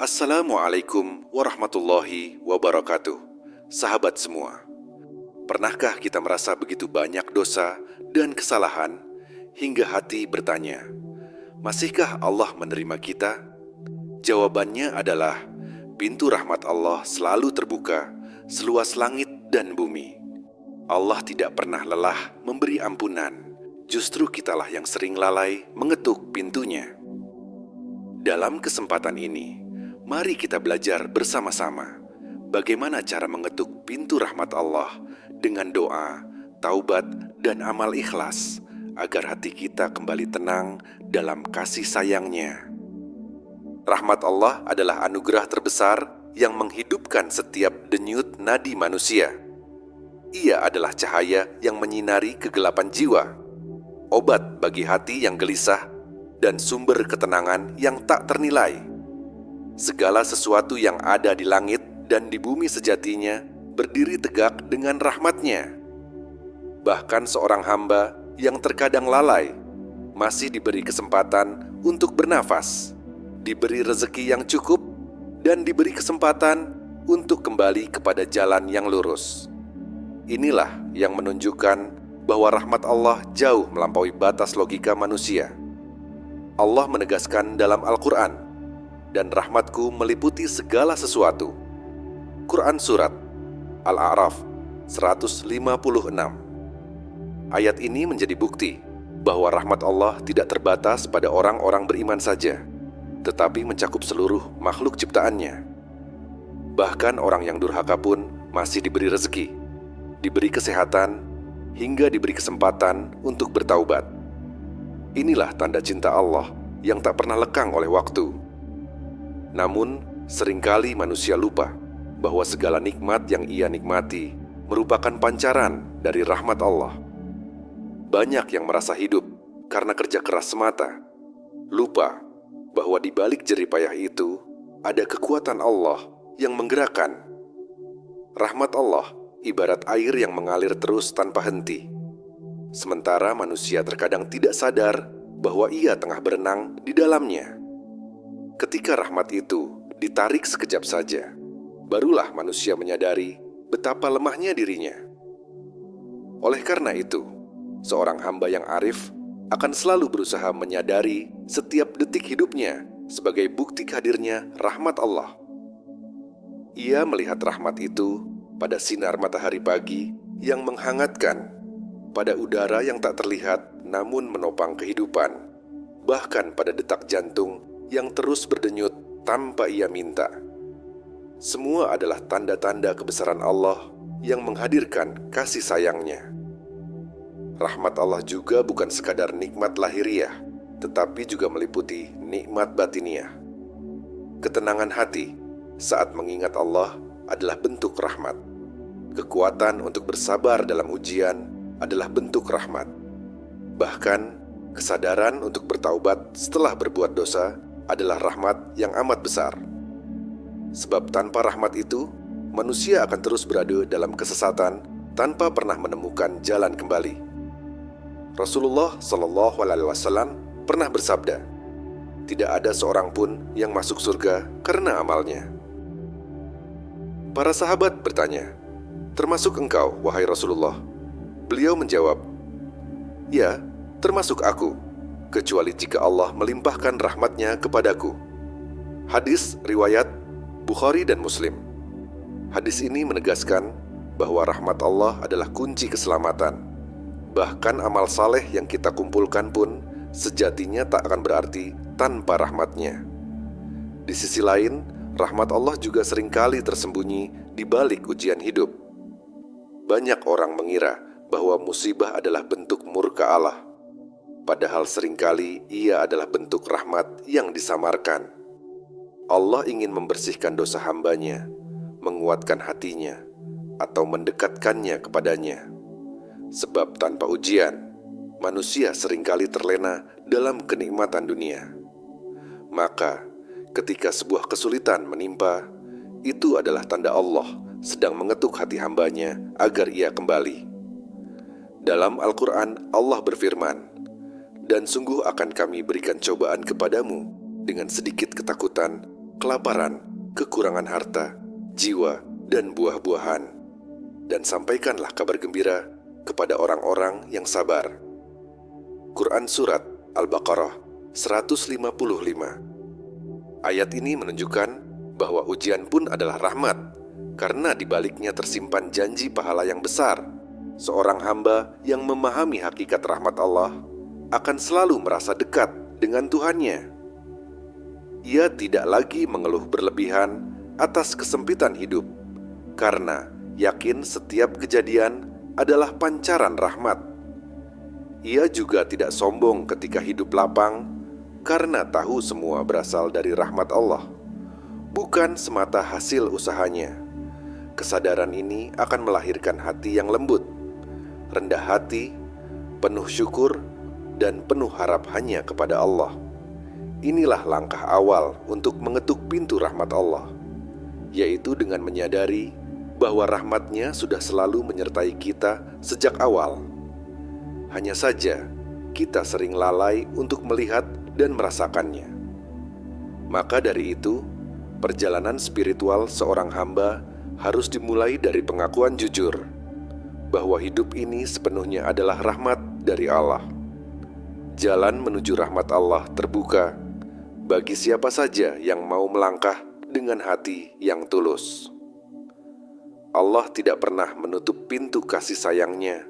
Assalamualaikum warahmatullahi wabarakatuh. Sahabat semua, pernahkah kita merasa begitu banyak dosa dan kesalahan hingga hati bertanya, masihkah Allah menerima kita? Jawabannya adalah pintu rahmat Allah selalu terbuka seluas langit dan bumi. Allah tidak pernah lelah memberi ampunan. Justru kitalah yang sering lalai mengetuk pintunya. Dalam kesempatan ini, mari kita belajar bersama-sama bagaimana cara mengetuk pintu rahmat Allah dengan doa, taubat, dan amal ikhlas agar hati kita kembali tenang dalam kasih sayang-Nya. Rahmat Allah adalah anugerah terbesar yang menghidupkan setiap denyut nadi manusia. Ia adalah cahaya yang menyinari kegelapan jiwa, obat bagi hati yang gelisah, dan sumber ketenangan yang tak ternilai. Segala sesuatu yang ada di langit dan di bumi sejatinya berdiri tegak dengan rahmat-Nya. Bahkan seorang hamba yang terkadang lalai masih diberi kesempatan untuk bernafas, diberi rezeki yang cukup, dan diberi kesempatan untuk kembali kepada jalan yang lurus. Inilah yang menunjukkan bahwa rahmat Allah jauh melampaui batas logika manusia. Allah menegaskan dalam Al-Quran, dan rahmatku meliputi segala sesuatu. Quran Surat Al-A'raf 156. Ayat ini menjadi bukti bahwa rahmat Allah tidak terbatas pada orang-orang beriman saja, tetapi mencakup seluruh makhluk ciptaannya. Bahkan orang yang durhaka pun masih diberi rezeki, diberi kesehatan, hingga diberi kesempatan untuk bertaubat. Inilah tanda cinta Allah yang tak pernah lekang oleh waktu. Namun, seringkali manusia lupa bahwa segala nikmat yang ia nikmati merupakan pancaran dari rahmat Allah. Banyak yang merasa hidup karena kerja keras semata, lupa bahwa di balik jerih payah itu ada kekuatan Allah yang menggerakkan. Rahmat Allah ibarat air yang mengalir terus tanpa henti. Sementara manusia terkadang tidak sadar bahwa ia tengah berenang di dalamnya. Ketika rahmat itu ditarik sekejap saja, barulah manusia menyadari betapa lemahnya dirinya. Oleh karena itu, seorang hamba yang arif akan selalu berusaha menyadari setiap detik hidupnya sebagai bukti hadirnya rahmat Allah. Ia melihat rahmat itu pada sinar matahari pagi yang menghangatkan, pada udara yang tak terlihat namun menopang kehidupan, bahkan pada detak jantung yang terus berdenyut tanpa ia minta. Semua adalah tanda-tanda kebesaran Allah yang menghadirkan kasih sayang-Nya. Rahmat Allah juga bukan sekadar nikmat lahiriah, tetapi juga meliputi nikmat batiniah. Ketenangan hati saat mengingat Allah adalah bentuk rahmat. Kekuatan untuk bersabar dalam ujian adalah bentuk rahmat. Bahkan, kesadaran untuk bertaubat setelah berbuat dosa adalah rahmat yang amat besar. Sebab tanpa rahmat itu, manusia akan terus berada dalam kesesatan tanpa pernah menemukan jalan kembali. Rasulullah SAW pernah bersabda, tidak ada seorang pun yang masuk surga karena amalnya. Para sahabat bertanya, termasuk engkau, wahai Rasulullah? Beliau menjawab, ya, termasuk aku, kecuali jika Allah melimpahkan rahmat-Nya kepadaku. Hadis riwayat Bukhari dan Muslim. Hadis ini menegaskan bahwa rahmat Allah adalah kunci keselamatan. Bahkan amal saleh yang kita kumpulkan pun sejatinya tak akan berarti tanpa rahmat-Nya. Di sisi lain, rahmat Allah juga seringkali tersembunyi di balik ujian hidup. Banyak orang mengira bahwa musibah adalah bentuk murka Allah, padahal seringkali ia adalah bentuk rahmat yang disamarkan. Allah ingin membersihkan dosa hamba-Nya, menguatkan hatinya, atau mendekatkannya kepadanya. Sebab tanpa ujian, manusia seringkali terlena dalam kenikmatan dunia. Maka, ketika sebuah kesulitan menimpa, itu adalah tanda Allah sedang mengetuk hati hamba-Nya agar ia kembali. Dalam Al-Quran, Allah berfirman, dan sungguh akan kami berikan cobaan kepadamu dengan sedikit ketakutan kelaparan, kekurangan harta, jiwa, dan buah-buahan. Dan sampaikanlah kabar gembira kepada orang-orang yang sabar. Quran Surat Al-Baqarah 155. Ayat ini menunjukkan bahwa ujian pun adalah rahmat, karena di baliknya tersimpan janji pahala yang besar. Seorang hamba yang memahami hakikat rahmat Allah akan selalu merasa dekat dengan Tuhannya. Ia tidak lagi mengeluh berlebihan atas kesempitan hidup, karena yakin setiap kejadian adalah pancaran rahmat. Ia juga tidak sombong ketika hidup lapang, karena tahu semua berasal dari rahmat Allah, bukan semata hasil usahanya. Kesadaran ini akan melahirkan hati yang lembut, rendah hati, penuh syukur, dan penuh harap hanya kepada Allah. Inilah langkah awal untuk mengetuk pintu rahmat Allah, yaitu dengan menyadari bahwa rahmat-Nya sudah selalu menyertai kita sejak awal. Hanya saja, kita sering lalai untuk melihat dan merasakannya. Maka dari itu, perjalanan spiritual seorang hamba harus dimulai dari pengakuan jujur bahwa hidup ini sepenuhnya adalah rahmat dari Allah. Jalan menuju rahmat Allah terbuka bagi siapa saja yang mau melangkah dengan hati yang tulus. Allah tidak pernah menutup pintu kasih sayang-Nya,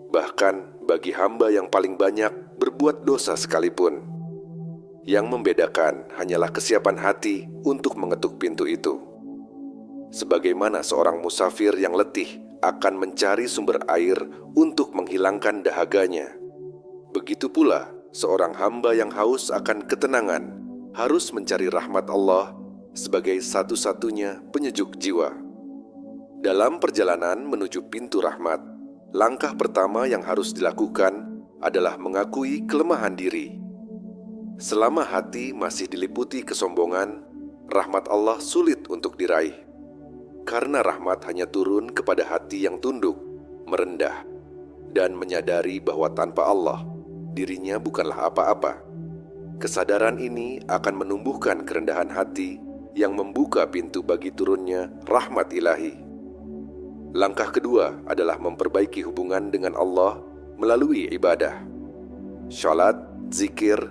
bahkan bagi hamba yang paling banyak berbuat dosa sekalipun. Yang membedakan hanyalah kesiapan hati untuk mengetuk pintu itu. Sebagaimana seorang musafir yang letih akan mencari sumber air untuk menghilangkan dahaganya, begitu pula seorang hamba yang haus akan ketenangan harus mencari rahmat Allah sebagai satu-satunya penyejuk jiwa. Dalam perjalanan menuju pintu rahmat, langkah pertama yang harus dilakukan adalah mengakui kelemahan diri. Selama hati masih diliputi kesombongan, rahmat Allah sulit untuk diraih. Karena rahmat hanya turun kepada hati yang tunduk, merendah, dan menyadari bahwa tanpa Allah, dirinya bukanlah apa-apa. Kesadaran ini akan menumbuhkan kerendahan hati yang membuka pintu bagi turunnya rahmat ilahi. Langkah kedua adalah memperbaiki hubungan dengan Allah melalui ibadah. Salat, zikir,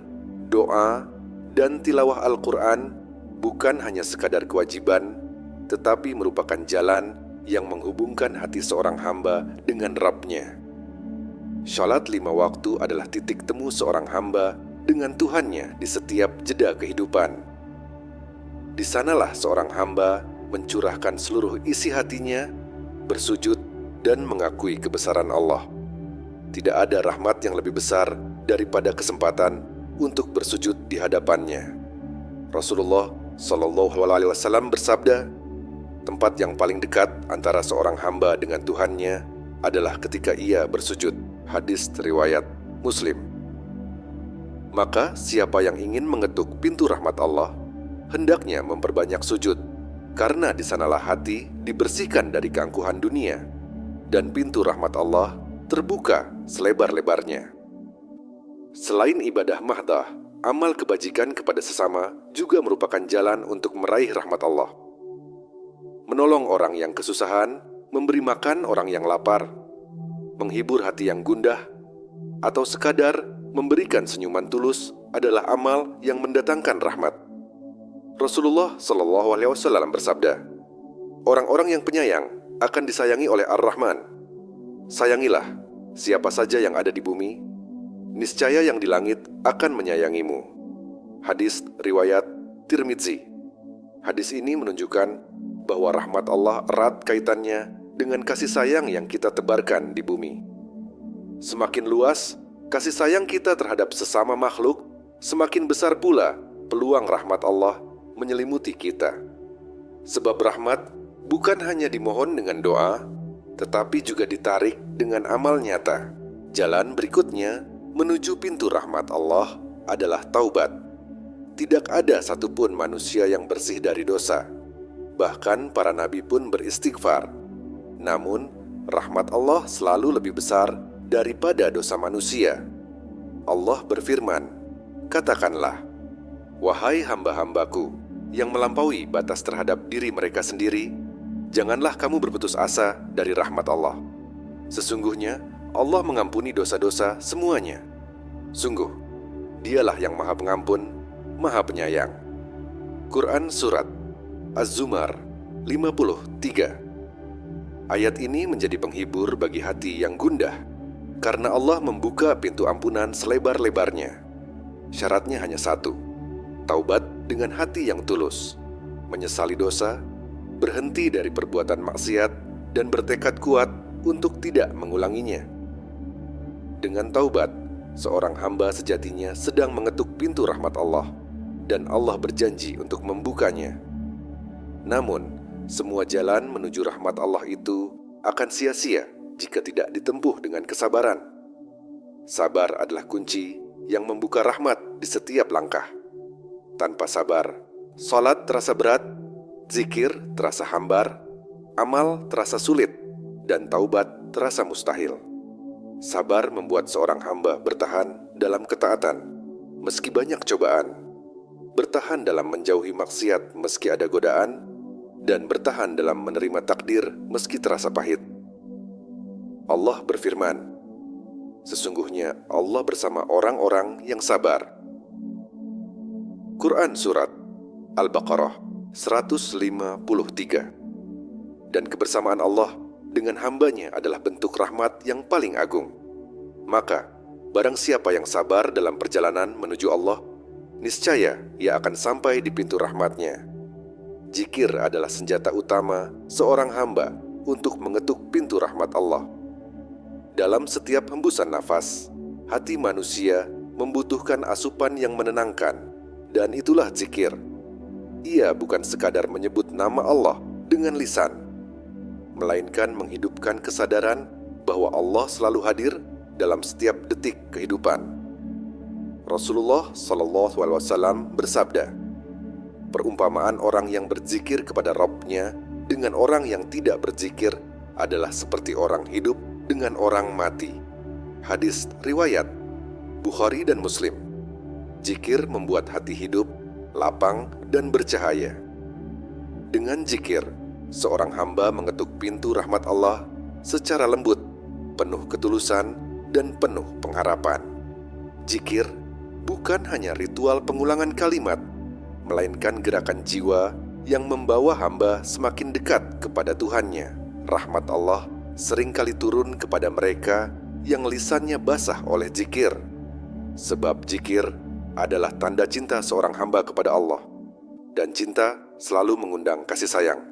doa, dan tilawah Al-Quran bukan hanya sekadar kewajiban, tetapi merupakan jalan yang menghubungkan hati seorang hamba dengan Rabb-Nya. Salat 5 waktu adalah titik temu seorang hamba dengan Tuhannya di setiap jeda kehidupan. Di sanalah seorang hamba mencurahkan seluruh isi hatinya, bersujud, dan mengakui kebesaran Allah. Tidak ada rahmat yang lebih besar daripada kesempatan untuk bersujud di hadapannya. Rasulullah SAW bersabda, tempat yang paling dekat antara seorang hamba dengan Tuhannya adalah ketika ia bersujud. Hadis riwayat Muslim. Maka siapa yang ingin mengetuk pintu rahmat Allah, hendaknya memperbanyak sujud, karena di sanalah hati dibersihkan dari keangkuhan dunia, dan pintu rahmat Allah terbuka selebar-lebarnya. Selain ibadah mahdah, amal kebajikan kepada sesama juga merupakan jalan untuk meraih rahmat Allah. Menolong orang yang kesusahan, memberi makan orang yang lapar, menghibur hati yang gundah, atau sekadar memberikan senyuman tulus adalah amal yang mendatangkan rahmat. Rasulullah SAW bersabda, orang-orang yang penyayang akan disayangi oleh Ar-Rahman. Sayangilah siapa saja yang ada di bumi, niscaya yang di langit akan menyayangimu. Hadis riwayat Tirmidzi. Hadis ini menunjukkan bahwa rahmat Allah erat kaitannya dengan kasih sayang yang kita tebarkan di bumi. Semakin luas kasih sayang kita terhadap sesama makhluk, semakin besar pula peluang rahmat Allah menyelimuti kita. Sebab rahmat bukan hanya dimohon dengan doa, tetapi juga ditarik dengan amal nyata. Jalan berikutnya menuju pintu rahmat Allah adalah taubat. Tidak ada satupun manusia yang bersih dari dosa. Bahkan para nabi pun beristighfar. Namun, rahmat Allah selalu lebih besar daripada dosa manusia. Allah berfirman, katakanlah, wahai hamba-hambaku yang melampaui batas terhadap diri mereka sendiri, janganlah kamu berputus asa dari rahmat Allah. Sesungguhnya Allah mengampuni dosa-dosa semuanya. Sungguh, Dialah yang Maha Pengampun, Maha Penyayang. Quran Surat Az-Zumar 53. Ayat ini menjadi penghibur bagi hati yang gundah, karena Allah membuka pintu ampunan selebar-lebarnya. Syaratnya hanya satu, taubat dengan hati yang tulus, menyesali dosa, berhenti dari perbuatan maksiat, dan bertekad kuat untuk tidak mengulanginya. Dengan taubat, seorang hamba sejatinya sedang mengetuk pintu rahmat Allah, dan Allah berjanji untuk membukanya. Namun, semua jalan menuju rahmat Allah itu akan sia-sia jika tidak ditempuh dengan kesabaran. Sabar adalah kunci yang membuka rahmat di setiap langkah. Tanpa sabar, salat terasa berat, zikir terasa hambar, amal terasa sulit, dan taubat terasa mustahil. Sabar membuat seorang hamba bertahan dalam ketaatan meski banyak cobaan, bertahan dalam menjauhi maksiat meski ada godaan, dan bertahan dalam menerima takdir meski terasa pahit. Allah berfirman, sesungguhnya Allah bersama orang-orang yang sabar. Quran Surat Al-Baqarah 153. Dan kebersamaan Allah dengan hambanya adalah bentuk rahmat yang paling agung. Maka, barang siapa yang sabar dalam perjalanan menuju Allah, niscaya ia akan sampai di pintu rahmatnya. Zikir adalah senjata utama seorang hamba untuk mengetuk pintu rahmat Allah. Dalam setiap hembusan nafas, hati manusia membutuhkan asupan yang menenangkan, dan itulah zikir. Ia bukan sekadar menyebut nama Allah dengan lisan, melainkan menghidupkan kesadaran bahwa Allah selalu hadir dalam setiap detik kehidupan. Rasulullah SAW bersabda, perumpamaan orang yang berzikir kepada Rabb-Nya dengan orang yang tidak berzikir adalah seperti orang hidup dengan orang mati. Hadis riwayat Bukhari dan Muslim. Zikir membuat hati hidup, lapang, dan bercahaya. Dengan zikir, seorang hamba mengetuk pintu rahmat Allah secara lembut, penuh ketulusan, dan penuh pengharapan. Zikir bukan hanya ritual pengulangan kalimat, melainkan gerakan jiwa yang membawa hamba semakin dekat kepada Tuhannya. Rahmat Allah seringkali turun kepada mereka yang lisannya basah oleh zikir. Sebab zikir adalah tanda cinta seorang hamba kepada Allah, dan cinta selalu mengundang kasih sayang.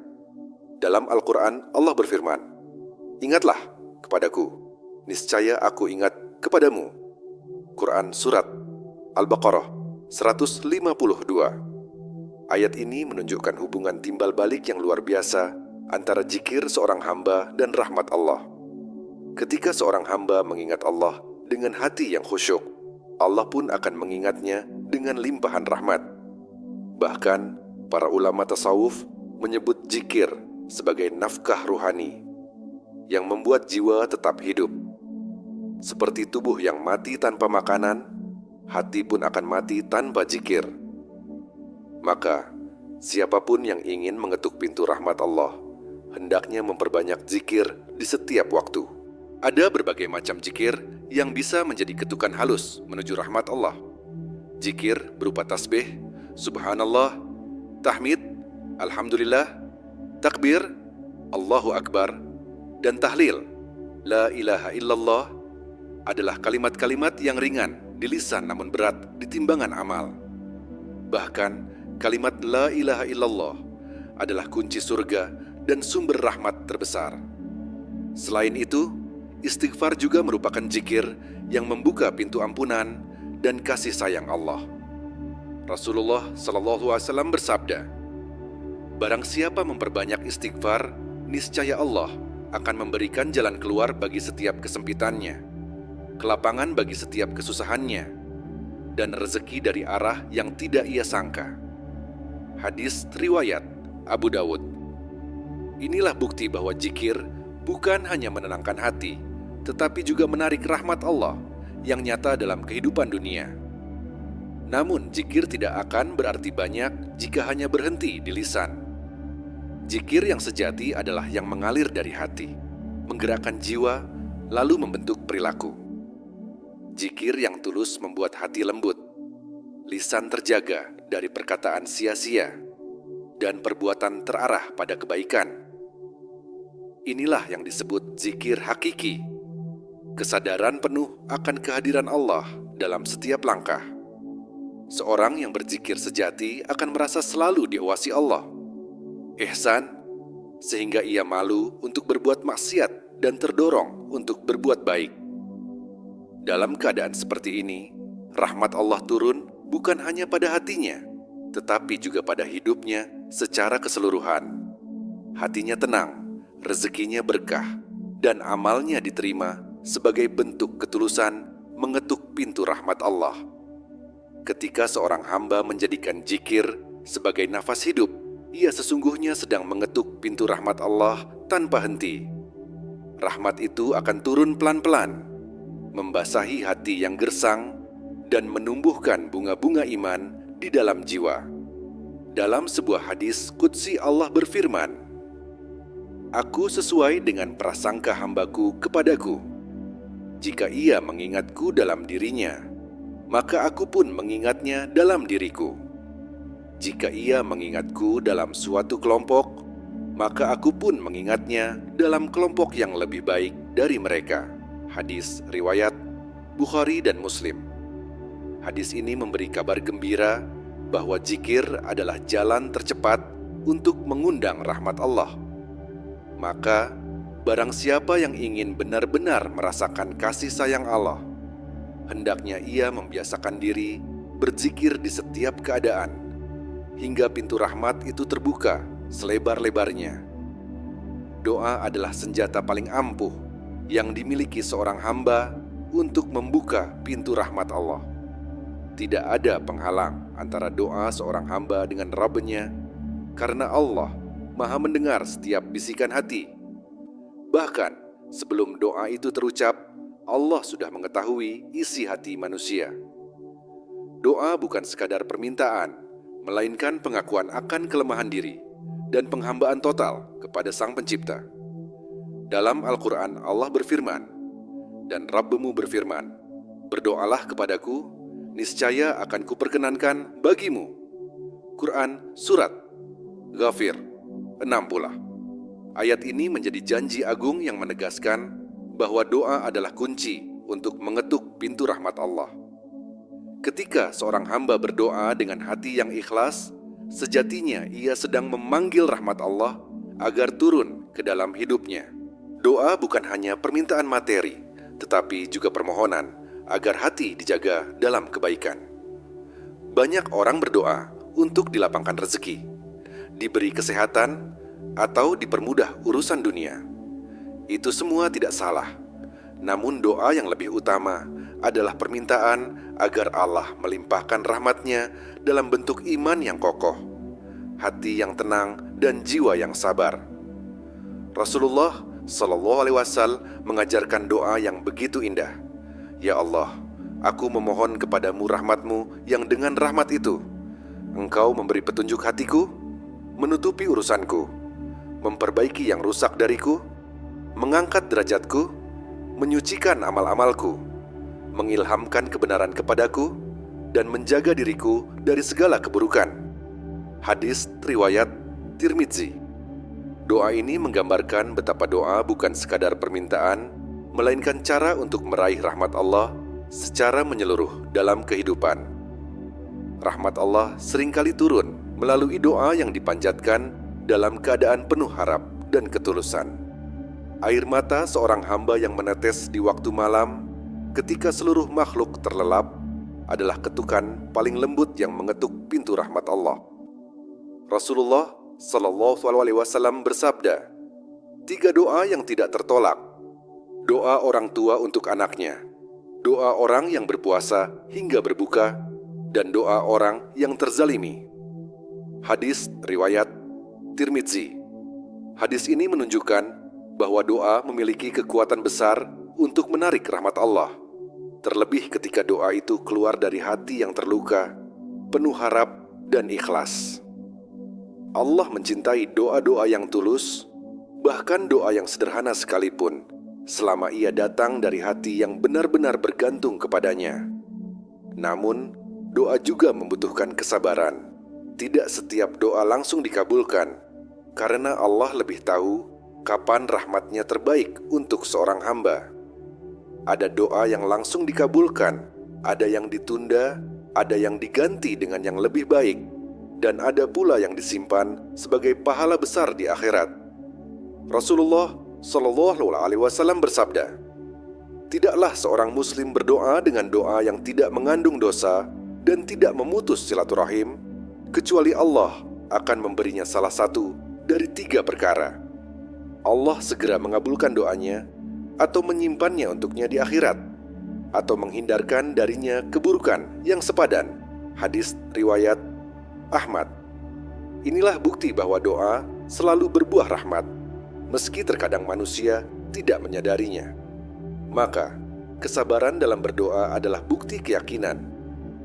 Dalam Al-Quran, Allah berfirman, ingatlah kepadaku, niscaya aku ingat kepadamu. Quran Surat Al-Baqarah 152. Ayat ini menunjukkan hubungan timbal balik yang luar biasa antara zikir seorang hamba dan rahmat Allah. Ketika seorang hamba mengingat Allah dengan hati yang khusyuk, Allah pun akan mengingatnya dengan limpahan rahmat. Bahkan, para ulama tasawuf menyebut zikir sebagai nafkah ruhani yang membuat jiwa tetap hidup. Seperti tubuh yang mati tanpa makanan, hati pun akan mati tanpa zikir. Maka, siapapun yang ingin mengetuk pintu rahmat Allah, hendaknya memperbanyak zikir di setiap waktu. Ada berbagai macam zikir yang bisa menjadi ketukan halus menuju rahmat Allah. Zikir berupa tasbih, subhanallah, tahmid, alhamdulillah, takbir, Allahu Akbar, dan tahlil, la ilaha illallah, adalah kalimat-kalimat yang ringan di lisan namun berat di timbangan amal. Bahkan, kalimat la ilaha illallah adalah kunci surga dan sumber rahmat terbesar. Selain itu, istighfar juga merupakan zikir yang membuka pintu ampunan dan kasih sayang Allah. Rasulullah SAW bersabda, barang siapa memperbanyak istighfar, niscaya Allah akan memberikan jalan keluar bagi setiap kesempitannya, kelapangan bagi setiap kesusahannya, dan rezeki dari arah yang tidak ia sangka. Hadis riwayat Abu Dawud. Inilah bukti bahwa zikir bukan hanya menenangkan hati, tetapi juga menarik rahmat Allah yang nyata dalam kehidupan dunia. Namun, zikir tidak akan berarti banyak jika hanya berhenti di lisan. Zikir yang sejati adalah yang mengalir dari hati, menggerakkan jiwa, lalu membentuk perilaku. Zikir yang tulus membuat hati lembut, lisan terjaga dari perkataan sia-sia, dan perbuatan terarah pada kebaikan. Inilah yang disebut zikir hakiki, kesadaran penuh akan kehadiran Allah dalam setiap langkah. Seorang yang berzikir sejati akan merasa selalu diawasi Allah. Ihsan, sehingga ia malu untuk berbuat maksiat dan terdorong untuk berbuat baik. Dalam keadaan seperti ini, rahmat Allah turun bukan hanya pada hatinya, tetapi juga pada hidupnya secara keseluruhan. Hatinya tenang, rezekinya berkah, dan amalnya diterima sebagai bentuk ketulusan mengetuk pintu rahmat Allah. Ketika seorang hamba menjadikan zikir sebagai nafas hidup, ia sesungguhnya sedang mengetuk pintu rahmat Allah tanpa henti. Rahmat itu akan turun pelan-pelan, membasahi hati yang gersang, dan menumbuhkan bunga-bunga iman di dalam jiwa. Dalam sebuah hadis qudsi Allah berfirman, "Aku sesuai dengan prasangka hambaku kepadaku. Jika ia mengingatku dalam dirinya, maka aku pun mengingatnya dalam diriku. Jika ia mengingatku dalam suatu kelompok, maka aku pun mengingatnya dalam kelompok yang lebih baik dari mereka." Hadis riwayat Bukhari dan Muslim. Hadis ini memberi kabar gembira bahwa zikir adalah jalan tercepat untuk mengundang rahmat Allah. Maka, barang siapa yang ingin benar-benar merasakan kasih sayang Allah, hendaknya ia membiasakan diri berzikir di setiap keadaan, hingga pintu rahmat itu terbuka selebar-lebarnya. Doa adalah senjata paling ampuh yang dimiliki seorang hamba untuk membuka pintu rahmat Allah. Tidak ada penghalang antara doa seorang hamba dengan Rabb-nya, karena Allah Maha mendengar setiap bisikan hati. Bahkan sebelum doa itu terucap, Allah sudah mengetahui isi hati manusia. Doa bukan sekadar permintaan, melainkan pengakuan akan kelemahan diri dan penghambaan total kepada Sang Pencipta. Dalam Al-Quran Allah berfirman, "Dan Rabb-mu berfirman, berdoalah kepadaku, niscaya akan kuperkenankan bagimu." Quran Surat Ghafir 6 pula. Ayat ini menjadi janji agung yang menegaskan bahwa doa adalah kunci untuk mengetuk pintu rahmat Allah. Ketika seorang hamba berdoa dengan hati yang ikhlas, sejatinya ia sedang memanggil rahmat Allah agar turun ke dalam hidupnya. Doa bukan hanya permintaan materi, tetapi juga permohonan agar hati dijaga dalam kebaikan. Banyak orang berdoa untuk dilapangkan rezeki, diberi kesehatan, atau dipermudah urusan dunia. Itu semua tidak salah. Namun doa yang lebih utama adalah permintaan agar Allah melimpahkan rahmat-Nya dalam bentuk iman yang kokoh, hati yang tenang, dan jiwa yang sabar. Rasulullah SAW mengajarkan doa yang begitu indah. "Ya Allah, aku memohon kepadamu rahmat-Mu yang dengan rahmat itu Engkau memberi petunjuk hatiku, menutupi urusanku, memperbaiki yang rusak dariku, mengangkat derajatku, menyucikan amal-amalku, mengilhamkan kebenaran kepadaku, dan menjaga diriku dari segala keburukan." Hadis riwayat Tirmidzi. Doa ini menggambarkan betapa doa bukan sekadar permintaan, melainkan cara untuk meraih rahmat Allah secara menyeluruh dalam kehidupan. Rahmat Allah seringkali turun melalui doa yang dipanjatkan dalam keadaan penuh harap dan ketulusan. Air mata seorang hamba yang menetes di waktu malam ketika seluruh makhluk terlelap adalah ketukan paling lembut yang mengetuk pintu rahmat Allah. Rasulullah SAW bersabda, 3 doa yang tidak tertolak: doa orang tua untuk anaknya, doa orang yang berpuasa hingga berbuka, dan doa orang yang terzalimi. Hadis riwayat Tirmidzi. Hadis ini menunjukkan bahwa doa memiliki kekuatan besar untuk menarik rahmat Allah. terlebih ketika doa itu keluar dari hati yang terluka, penuh harap dan ikhlas. Allah mencintai doa-doa yang tulus, bahkan doa yang sederhana sekalipun, selama ia datang dari hati yang benar-benar bergantung kepadanya. Namun, doa juga membutuhkan kesabaran. Tidak setiap doa langsung dikabulkan, karena Allah lebih tahu kapan rahmatnya terbaik untuk seorang hamba. Ada doa yang langsung dikabulkan, ada yang ditunda, ada yang diganti dengan yang lebih baik, dan ada pula yang disimpan sebagai pahala besar di akhirat. Rasulullah Shallallahu Alaihi Wasallam bersabda, "Tidaklah seorang muslim berdoa dengan doa yang tidak mengandung dosa dan tidak memutus silaturahim, kecuali Allah akan memberinya salah satu dari 3 perkara. Allah segera mengabulkan doanya, atau menyimpannya untuknya di akhirat, atau menghindarkan darinya keburukan yang sepadan." Hadis riwayat Ahmad. Inilah bukti bahwa doa selalu berbuah rahmat, meski terkadang manusia tidak menyadarinya. Maka, kesabaran dalam berdoa adalah bukti keyakinan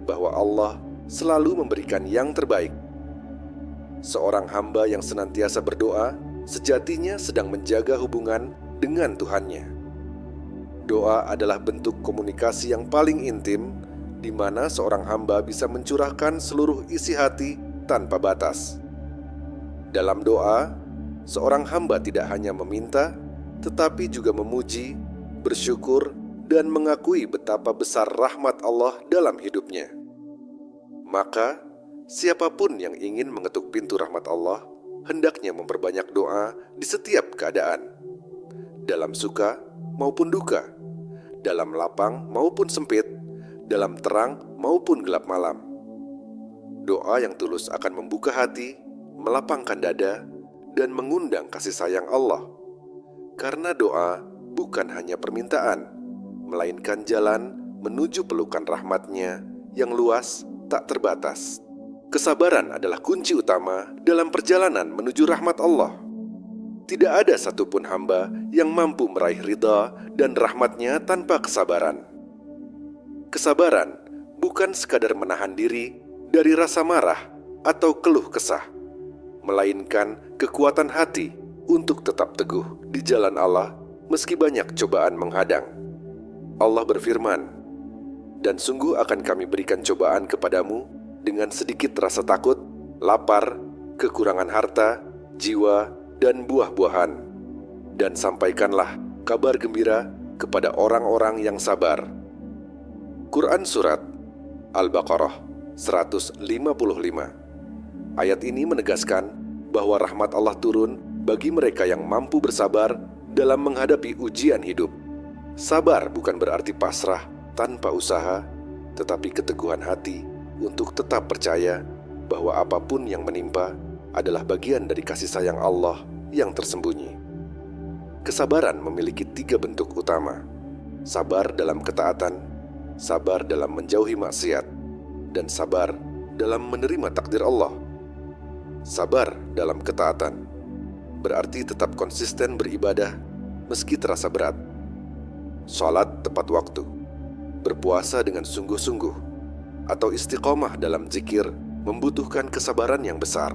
bahwa Allah selalu memberikan yang terbaik. Seorang hamba yang senantiasa berdoa sejatinya sedang menjaga hubungan dengan Tuhannya. Doa adalah bentuk komunikasi yang paling intim, di mana seorang hamba bisa mencurahkan seluruh isi hati tanpa batas. Dalam doa, seorang hamba tidak hanya meminta, tetapi juga memuji, bersyukur, dan mengakui betapa besar rahmat Allah dalam hidupnya. Maka, siapapun yang ingin mengetuk pintu rahmat Allah, hendaknya memperbanyak doa di setiap keadaan, dalam suka maupun duka, dalam lapang maupun sempit, dalam terang maupun gelap malam. Doa yang tulus akan membuka hati, melapangkan dada, dan mengundang kasih sayang Allah. Karena doa bukan hanya permintaan, melainkan jalan menuju pelukan rahmat-Nya yang luas tak terbatas. Kesabaran adalah kunci utama dalam perjalanan menuju rahmat Allah. Tidak ada satupun hamba yang mampu meraih ridha dan rahmat-Nya tanpa kesabaran. Kesabaran bukan sekadar menahan diri dari rasa marah atau keluh kesah, melainkan kekuatan hati untuk tetap teguh di jalan Allah meski banyak cobaan menghadang. Allah berfirman, "Dan sungguh akan kami berikan cobaan kepadamu dengan sedikit rasa takut, lapar, kekurangan harta, jiwa, dan buah-buahan. Dan sampaikanlah kabar gembira kepada orang-orang yang sabar." Quran Surat Al-Baqarah 155. Ayat ini menegaskan bahwa rahmat Allah turun bagi mereka yang mampu bersabar dalam menghadapi ujian hidup. Sabar bukan berarti pasrah tanpa usaha, tetapi keteguhan hati untuk tetap percaya bahwa apapun yang menimpa adalah bagian dari kasih sayang Allah yang tersembunyi. Kesabaran memiliki 3 bentuk utama: sabar dalam ketaatan, sabar dalam menjauhi maksiat, dan sabar dalam menerima takdir Allah. Sabar dalam ketaatan berarti tetap konsisten beribadah meski terasa berat, sholat tepat waktu, berpuasa dengan sungguh-sungguh, atau istiqomah dalam zikir membutuhkan kesabaran yang besar.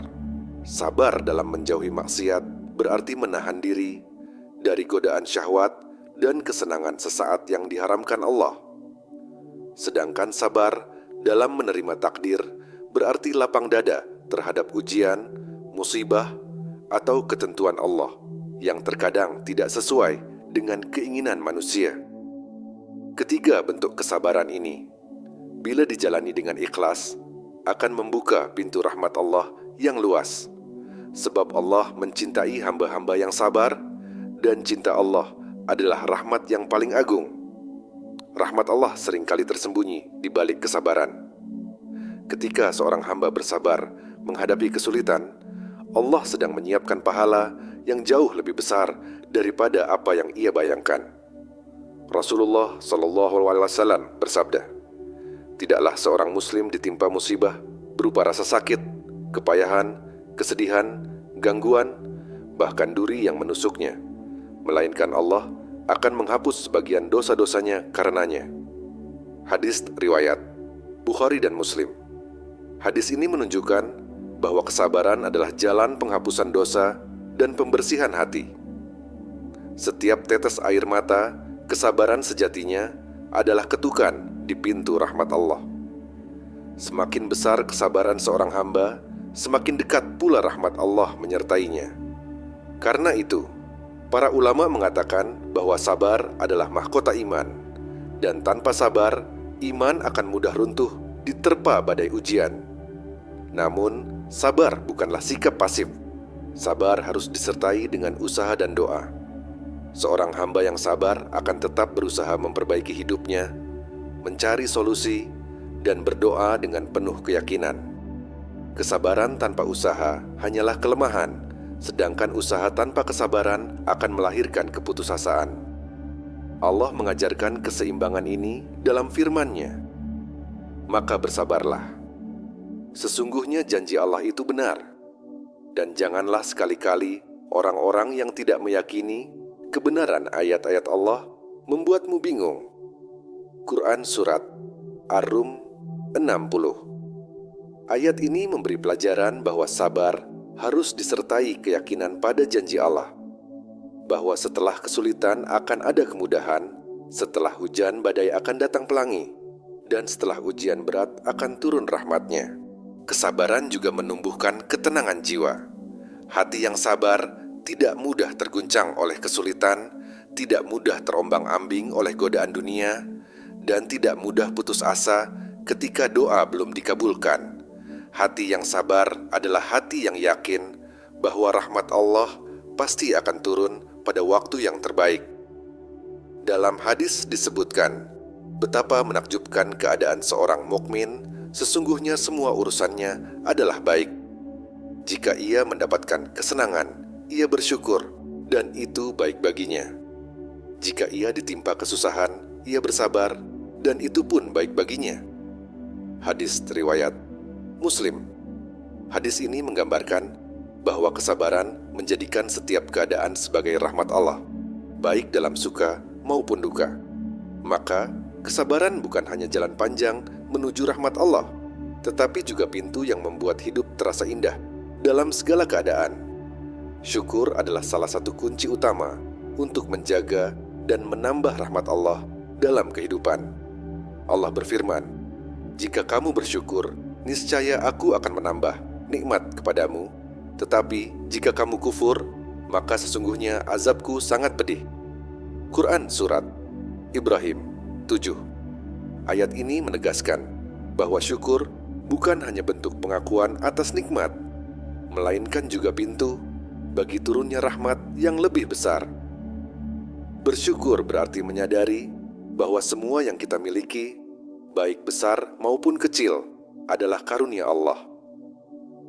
Sabar dalam menjauhi maksiat berarti menahan diri dari godaan syahwat dan kesenangan sesaat yang diharamkan Allah. Sedangkan sabar dalam menerima takdir berarti lapang dada terhadap ujian, musibah, atau ketentuan Allah yang terkadang tidak sesuai dengan keinginan manusia. Ketiga bentuk kesabaran ini, bila dijalani dengan ikhlas, akan membuka pintu rahmat Allah yang luas. Sebab Allah mencintai hamba-hamba yang sabar, dan cinta Allah adalah rahmat yang paling agung. Rahmat Allah seringkali tersembunyi di balik kesabaran. Ketika seorang hamba bersabar menghadapi kesulitan, Allah sedang menyiapkan pahala yang jauh lebih besar daripada apa yang ia bayangkan. Rasulullah Shallallahu Alaihi Wasallam bersabda, "Tidaklah seorang muslim ditimpa musibah berupa rasa sakit, kepayahan, kesedihan, gangguan, bahkan duri yang menusuknya, melainkan Allah akan menghapus sebagian dosa-dosanya karenanya." Hadis riwayat Bukhari dan Muslim. Hadis ini menunjukkan bahwa kesabaran adalah jalan penghapusan dosa dan pembersihan hati. Setiap tetes air mata, kesabaran sejatinya adalah ketukan di pintu rahmat Allah. Semakin besar kesabaran seorang hamba, semakin dekat pula rahmat Allah menyertainya. Karena itu, para ulama mengatakan bahwa sabar adalah mahkota iman, dan tanpa sabar, iman akan mudah runtuh diterpa badai ujian. Namun, sabar bukanlah sikap pasif. Sabar harus disertai dengan usaha dan doa. Seorang hamba yang sabar akan tetap berusaha memperbaiki hidupnya, mencari solusi, dan berdoa dengan penuh keyakinan. Kesabaran tanpa usaha hanyalah kelemahan, sedangkan usaha tanpa kesabaran akan melahirkan keputusasaan. Allah mengajarkan keseimbangan ini dalam firman-Nya. Maka bersabarlah. Sesungguhnya janji Allah itu benar. Dan janganlah sekali-kali orang-orang yang tidak meyakini kebenaran ayat-ayat Allah membuatmu bingung. Quran Surat Ar-Rum 60. Ayat ini memberi pelajaran bahwa sabar harus disertai keyakinan pada janji Allah, bahwa setelah kesulitan akan ada kemudahan, setelah hujan badai akan datang pelangi, dan setelah ujian berat akan turun rahmat-Nya. Kesabaran juga menumbuhkan ketenangan jiwa. Hati yang sabar tidak mudah terguncang oleh kesulitan, tidak mudah terombang-ambing oleh godaan dunia, dan tidak mudah putus asa ketika doa belum dikabulkan. Hati yang sabar adalah hati yang yakin bahwa rahmat Allah pasti akan turun pada waktu yang terbaik. Dalam hadis disebutkan, betapa menakjubkan keadaan seorang mukmin, sesungguhnya semua urusannya adalah baik. Jika ia mendapatkan kesenangan, ia bersyukur, dan itu baik baginya. Jika ia ditimpa kesusahan, ia bersabar, dan itu pun baik baginya. Hadis riwayat Muslim. Hadis ini menggambarkan bahwa kesabaran menjadikan setiap keadaan sebagai rahmat Allah, baik dalam suka maupun duka. Maka, kesabaran bukan hanya jalan panjang menuju rahmat Allah, tetapi juga pintu yang membuat hidup terasa indah dalam segala keadaan. Syukur adalah salah satu kunci utama untuk menjaga dan menambah rahmat Allah dalam kehidupan. Allah berfirman, "Jika kamu bersyukur, niscaya aku akan menambah nikmat kepadamu. Tetapi jika kamu kufur, maka sesungguhnya azabku sangat pedih." Quran Surat Ibrahim 7. Ayat ini menegaskan bahwa syukur bukan hanya bentuk pengakuan atas nikmat, melainkan juga pintu bagi turunnya rahmat yang lebih besar. Bersyukur berarti menyadari bahwa semua yang kita miliki, baik besar maupun kecil, adalah karunia Allah.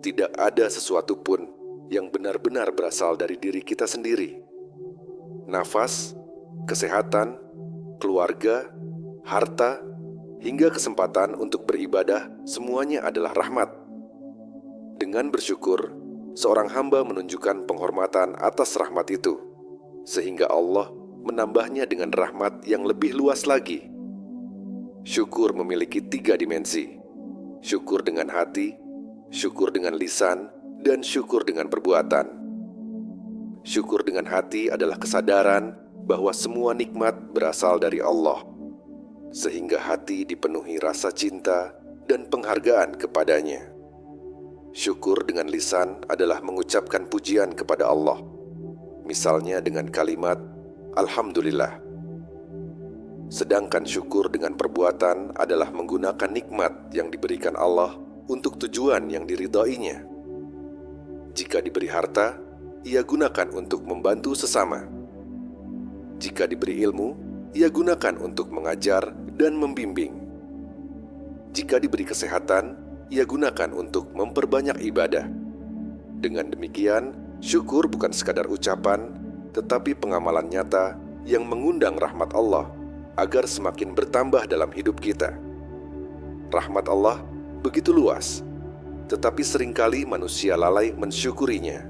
Tidak ada sesuatu pun yang benar-benar berasal dari diri kita sendiri. Nafas, kesehatan, keluarga, harta, hingga kesempatan untuk beribadah, semuanya adalah rahmat. Dengan bersyukur, seorang hamba menunjukkan penghormatan atas rahmat itu, sehingga Allah menambahnya dengan rahmat yang lebih luas lagi. Syukur memiliki 3 dimensi: syukur dengan hati, syukur dengan lisan, dan syukur dengan perbuatan. Syukur dengan hati adalah kesadaran bahwa semua nikmat berasal dari Allah, sehingga hati dipenuhi rasa cinta dan penghargaan kepadanya. Syukur dengan lisan adalah mengucapkan pujian kepada Allah, misalnya dengan kalimat Alhamdulillah. Sedangkan syukur dengan perbuatan adalah menggunakan nikmat yang diberikan Allah untuk tujuan yang diridhoinya. Jika diberi harta, ia gunakan untuk membantu sesama. Jika diberi ilmu, ia gunakan untuk mengajar dan membimbing. Jika diberi kesehatan, ia gunakan untuk memperbanyak ibadah. Dengan demikian, syukur bukan sekadar ucapan, tetapi pengamalan nyata yang mengundang rahmat Allah agar semakin bertambah dalam hidup kita. Rahmat Allah begitu luas, tetapi seringkali manusia lalai mensyukurinya.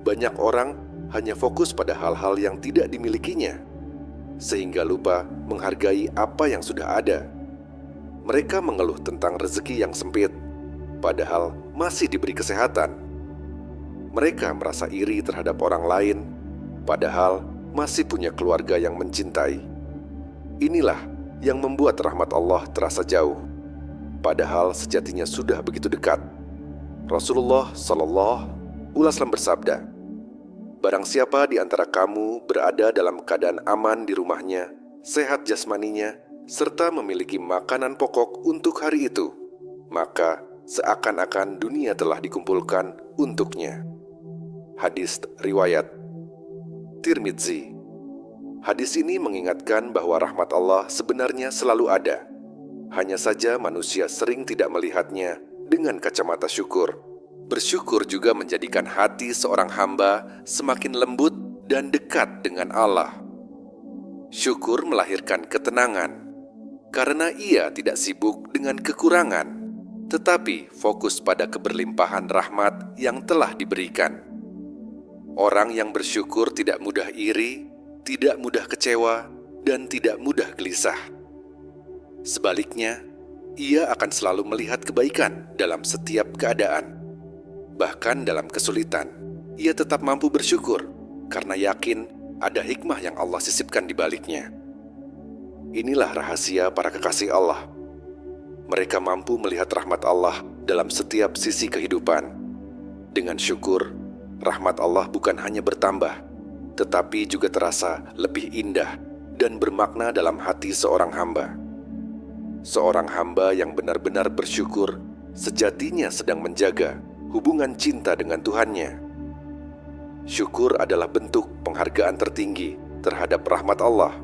Banyak orang hanya fokus pada hal-hal yang tidak dimilikinya. sehingga lupa menghargai apa yang sudah ada. Mereka mengeluh tentang rezeki yang sempit, padahal masih diberi kesehatan. Mereka merasa iri terhadap orang lain, padahal masih punya keluarga yang mencintai. Inilah yang membuat rahmat Allah terasa jauh, padahal sejatinya sudah begitu dekat. Rasulullah Shallallahu Alaihi Wasallam bersabda, "Barang siapa di antara kamu berada dalam keadaan aman di rumahnya, sehat jasmaninya, serta memiliki makanan pokok untuk hari itu, maka seakan-akan dunia telah dikumpulkan untuknya." Hadis riwayat Tirmidzi. Hadis ini mengingatkan bahwa rahmat Allah sebenarnya selalu ada. Hanya saja manusia sering tidak melihatnya dengan kacamata syukur. Bersyukur juga menjadikan hati seorang hamba semakin lembut dan dekat dengan Allah. Syukur melahirkan ketenangan, karena ia tidak sibuk dengan kekurangan, tetapi fokus pada keberlimpahan rahmat yang telah diberikan. Orang yang bersyukur tidak mudah iri, tidak mudah kecewa, dan tidak mudah gelisah. Sebaliknya, ia akan selalu melihat kebaikan dalam setiap keadaan. Bahkan dalam kesulitan, ia tetap mampu bersyukur karena yakin ada hikmah yang Allah sisipkan di baliknya. Inilah rahasia para kekasih Allah. Mereka mampu melihat rahmat Allah dalam setiap sisi kehidupan. Dengan syukur, rahmat Allah bukan hanya bertambah, tetapi juga terasa lebih indah dan bermakna dalam hati seorang hamba. Seorang hamba yang benar-benar bersyukur sejatinya sedang menjaga hubungan cinta dengan Tuhannya. Syukur adalah bentuk penghargaan tertinggi terhadap rahmat Allah,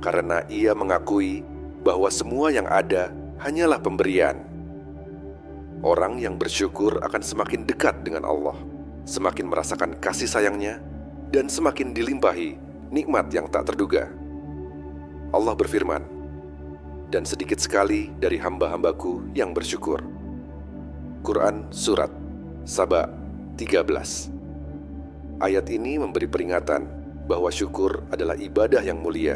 karena ia mengakui bahwa semua yang ada hanyalah pemberian. Orang yang bersyukur akan semakin dekat dengan Allah, semakin merasakan kasih sayangnya, dan semakin dilimpahi nikmat yang tak terduga. Allah berfirman, "Dan sedikit sekali dari hamba-hambaku yang bersyukur." Quran Surat Saba 13. Ayat ini memberi peringatan bahwa syukur adalah ibadah yang mulia,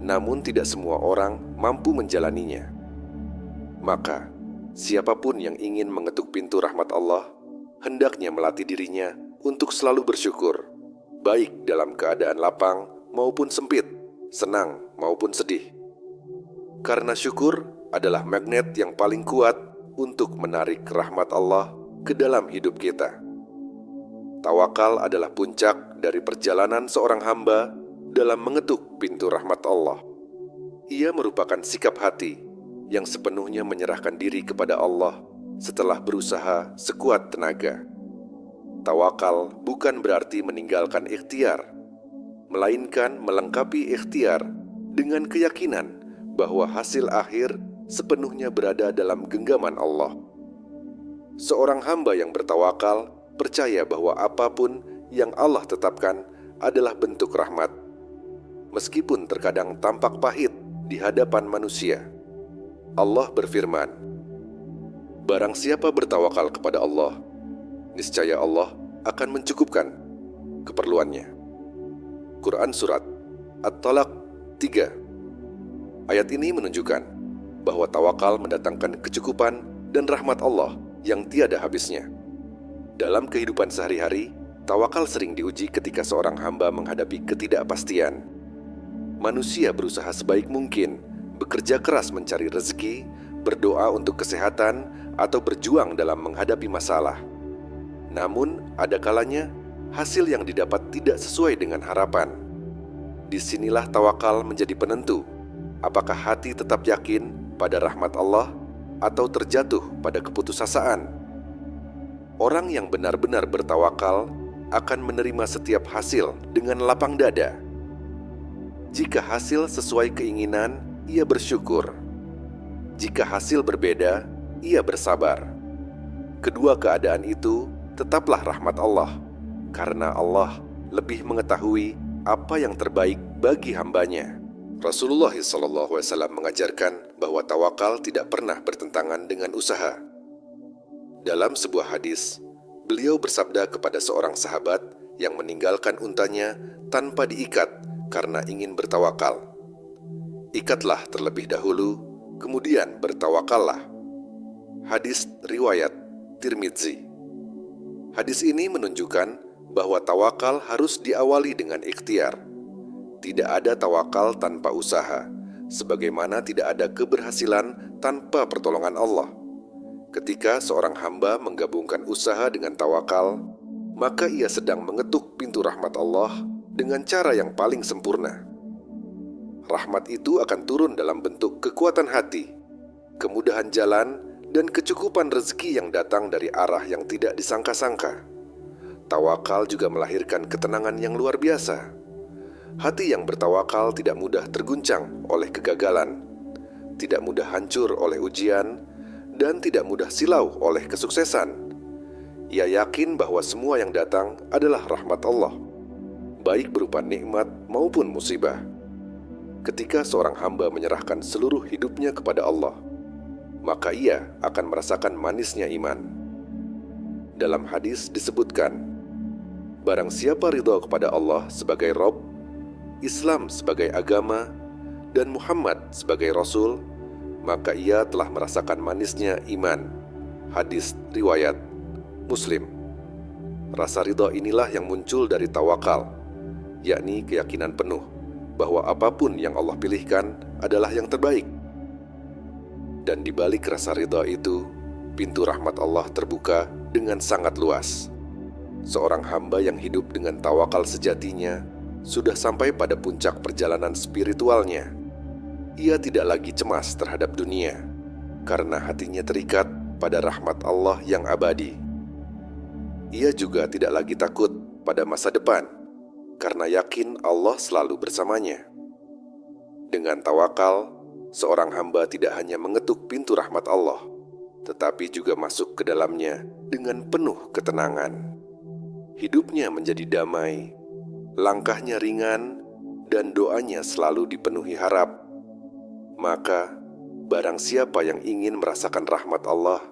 namun tidak semua orang mampu menjalaninya. Maka, siapapun yang ingin mengetuk pintu rahmat Allah, hendaknya melatih dirinya untuk selalu bersyukur, baik dalam keadaan lapang maupun sempit, senang maupun sedih. Karena syukur adalah magnet yang paling kuat untuk menarik rahmat Allah ke dalam hidup kita. Tawakal adalah puncak dari perjalanan seorang hamba dalam mengetuk pintu rahmat Allah. Ia merupakan sikap hati yang sepenuhnya menyerahkan diri kepada Allah setelah berusaha sekuat tenaga. Tawakal bukan berarti meninggalkan ikhtiar, melainkan melengkapi ikhtiar dengan keyakinan bahwa hasil akhir sepenuhnya berada dalam genggaman Allah. Seorang hamba yang bertawakal percaya bahwa apapun yang Allah tetapkan adalah bentuk rahmat, meskipun terkadang tampak pahit di hadapan manusia. Allah berfirman, "Barang siapa bertawakal kepada Allah, niscaya Allah akan mencukupkan keperluannya." Quran Surat At-Talaq 3. Ayat ini menunjukkan bahwa tawakal mendatangkan kecukupan dan rahmat Allah yang tiada habisnya. Dalam kehidupan sehari-hari, tawakal sering diuji ketika seorang hamba menghadapi ketidakpastian. Manusia berusaha sebaik mungkin, bekerja keras mencari rezeki, berdoa untuk kesehatan, atau berjuang dalam menghadapi masalah. Namun, ada kalanya hasil yang didapat tidak sesuai dengan harapan. Disinilah tawakal menjadi penentu, apakah hati tetap yakin pada rahmat Allah atau terjatuh pada keputusasaan. Orang yang benar-benar bertawakal akan menerima setiap hasil dengan lapang dada. Jika hasil sesuai keinginan, ia bersyukur. Jika hasil berbeda, ia bersabar. Kedua keadaan itu tetaplah rahmat Allah, karena Allah lebih mengetahui apa yang terbaik bagi hambanya. Rasulullah SAW mengajarkan bahwa tawakal tidak pernah bertentangan dengan usaha. Dalam sebuah hadis, beliau bersabda kepada seorang sahabat yang meninggalkan untanya tanpa diikat karena ingin bertawakal. Ikatlah terlebih dahulu, kemudian bertawakallah. Hadis riwayat Tirmidzi. Hadis ini menunjukkan bahwa tawakal harus diawali dengan ikhtiar. Tidak ada tawakal tanpa usaha, sebagaimana tidak ada keberhasilan tanpa pertolongan Allah. Ketika seorang hamba menggabungkan usaha dengan tawakal, maka ia sedang mengetuk pintu rahmat Allah dengan cara yang paling sempurna. Rahmat itu akan turun dalam bentuk kekuatan hati, kemudahan jalan, dan kecukupan rezeki yang datang dari arah yang tidak disangka-sangka. Tawakal juga melahirkan ketenangan yang luar biasa. Hati yang bertawakal tidak mudah terguncang oleh kegagalan, tidak mudah hancur oleh ujian, dan tidak mudah silau oleh kesuksesan. Ia yakin bahwa semua yang datang adalah rahmat Allah, baik berupa nikmat maupun musibah. Ketika seorang hamba menyerahkan seluruh hidupnya kepada Allah, maka ia akan merasakan manisnya iman. Dalam hadis disebutkan, barang siapa ridha kepada Allah sebagai Rabb, Islam sebagai agama, dan Muhammad sebagai Rasul, maka ia telah merasakan manisnya iman. Hadis riwayat Muslim. Rasa ridha inilah yang muncul dari tawakal, yakni keyakinan penuh bahwa apapun yang Allah pilihkan adalah yang terbaik. Dan di balik rasa ridha itu, pintu rahmat Allah terbuka dengan sangat luas. Seorang hamba yang hidup dengan tawakal sejatinya sudah sampai pada puncak perjalanan spiritualnya. Ia tidak lagi cemas terhadap dunia, karena hatinya terikat pada rahmat Allah yang abadi. Ia juga tidak lagi takut pada masa depan, karena yakin Allah selalu bersamanya. Dengan tawakal, seorang hamba tidak hanya mengetuk pintu rahmat Allah, tetapi juga masuk ke dalamnya dengan penuh ketenangan. Hidupnya menjadi damai, langkahnya ringan, dan doanya selalu dipenuhi harap. Maka, barang siapa yang ingin merasakan rahmat Allah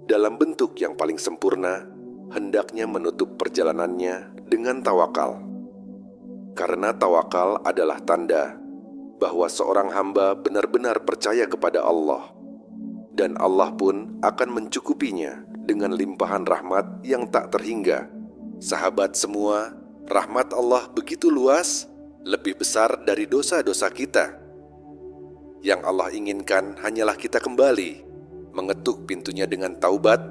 dalam bentuk yang paling sempurna, hendaknya menutup perjalanannya dengan tawakal. Karena tawakal adalah tanda bahwa seorang hamba benar-benar percaya kepada Allah, dan Allah pun akan mencukupinya dengan limpahan rahmat yang tak terhingga. Sahabat semua, rahmat Allah begitu luas, lebih besar dari dosa-dosa kita. Yang Allah inginkan hanyalah kita kembali, mengetuk pintunya dengan taubat,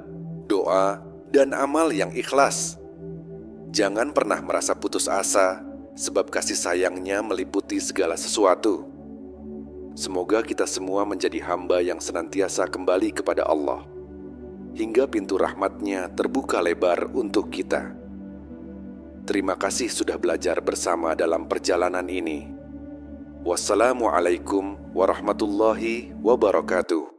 doa, dan amal yang ikhlas. Jangan pernah merasa putus asa, sebab kasih sayangnya meliputi segala sesuatu. Semoga kita semua menjadi hamba yang senantiasa kembali kepada Allah, hingga pintu rahmatnya terbuka lebar untuk kita. Terima kasih sudah belajar bersama dalam perjalanan ini. Wassalamualaikum warahmatullahi wabarakatuh.